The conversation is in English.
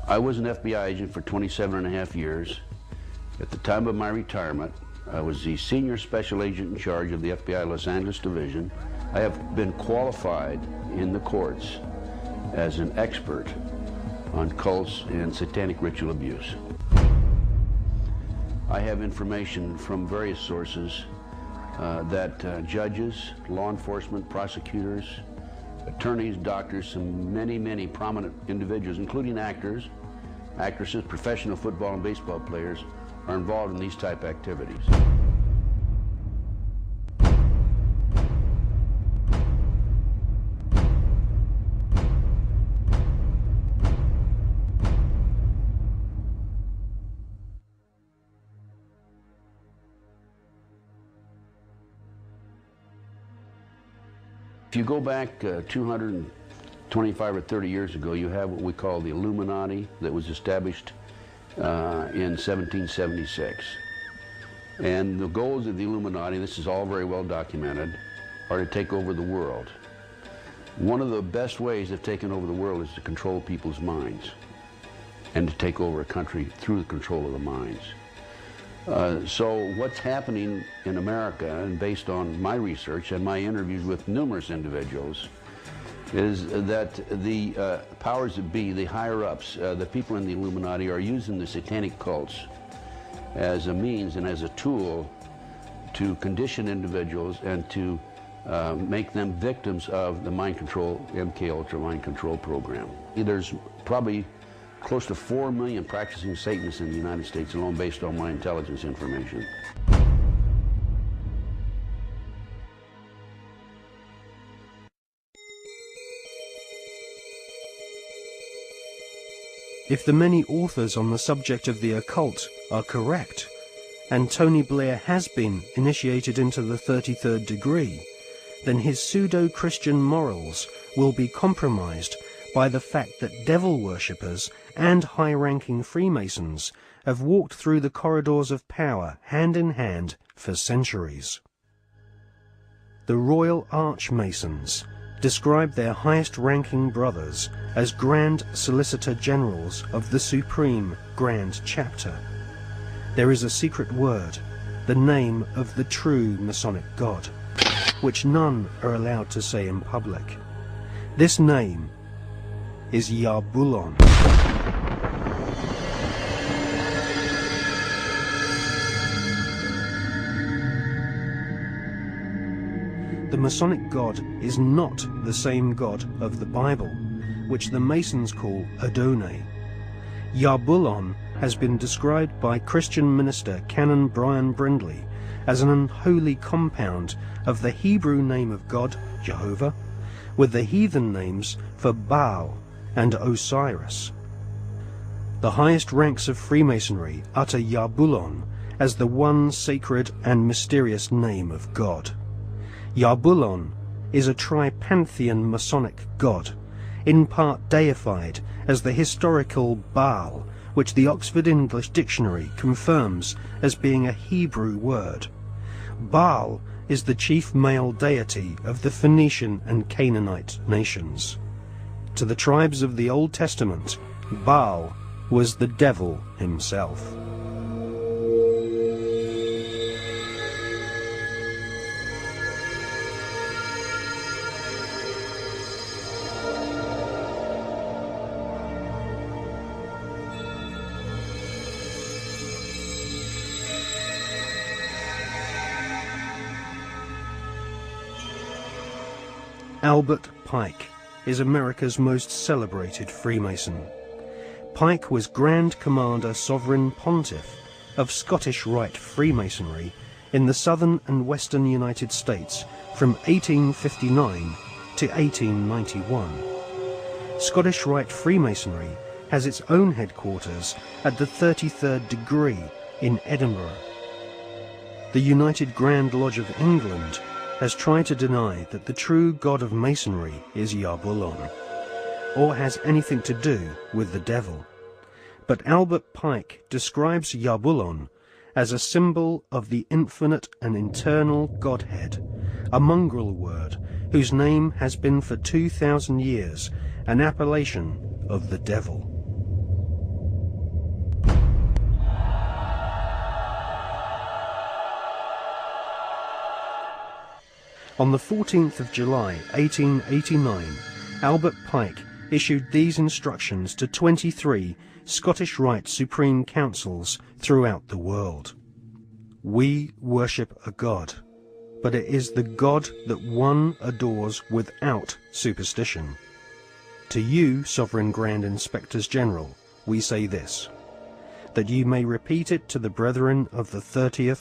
I was an FBI agent for 27.5 years. At the time of my retirement, I was the senior special agent in charge of the FBI Los Angeles Division. I have been qualified in the courts as an expert on cults and satanic ritual abuse. I have information from various sources that judges, law enforcement, prosecutors, attorneys, doctors, and many prominent individuals, including actors, actresses, professional football and baseball players, are involved in these type activities. If you go back 225 or 30 years ago, you have what we call the Illuminati that was established in 1776. And the goals of the Illuminati, this is all very well documented, are to take over the world. One of the best ways of taking over the world is to control people's minds and to take over a country through the control of the minds. So what's happening in America, and based on my research and my interviews with numerous individuals, is that the powers that be, the higher-ups, the people in the Illuminati, are using the satanic cults as a means and as a tool to condition individuals and to make them victims of the mind control, MK Ultra mind control program. There's probably close to 4 million practicing Satanists in the United States alone, based on my intelligence information. If the many authors on the subject of the occult are correct, and Tony Blair has been initiated into the 33rd degree, then his pseudo-Christian morals will be compromised by the fact that devil worshippers and high-ranking Freemasons have walked through the corridors of power hand in hand for centuries. The Royal Archmasons describe their highest-ranking brothers as Grand Solicitor Generals of the Supreme Grand Chapter. There is a secret word, the name of the true Masonic God, which none are allowed to say in public. This name is JAH-BUL-ON. The Masonic God is not the same God of the Bible, which the Masons call Adonai. JAH-BUL-ON has been described by Christian minister Canon Brian Brindley as an unholy compound of the Hebrew name of God, Jehovah, with the heathen names for Baal and Osiris. The highest ranks of Freemasonry utter JAH-BUL-ON as the one sacred and mysterious name of God. JAH-BUL-ON is a tripantheon Masonic god, in part deified as the historical Baal, which the Oxford English Dictionary confirms as being a Hebrew word. Baal is the chief male deity of the Phoenician and Canaanite nations. To the tribes of the Old Testament, Baal was the devil himself. Albert Pike is America's most celebrated Freemason. Pike was Grand Commander Sovereign Pontiff of Scottish Rite Freemasonry in the southern and western United States from 1859 to 1891. Scottish Rite Freemasonry has its own headquarters at the 33rd degree in Edinburgh. The United Grand Lodge of England has tried to deny that the true god of Masonry is JAH-BUL-ON, or has anything to do with the devil. But Albert Pike describes JAH-BUL-ON as a symbol of the infinite and eternal Godhead, a mongrel word whose name has been for 2,000 years an appellation of the devil. On the 14th of July 1889, Albert Pike issued these instructions to 23 Scottish Rite Supreme Councils throughout the world. We worship a God, but it is the God that one adores without superstition. To you, Sovereign Grand Inspectors General, we say this, that you may repeat it to the brethren of the 30th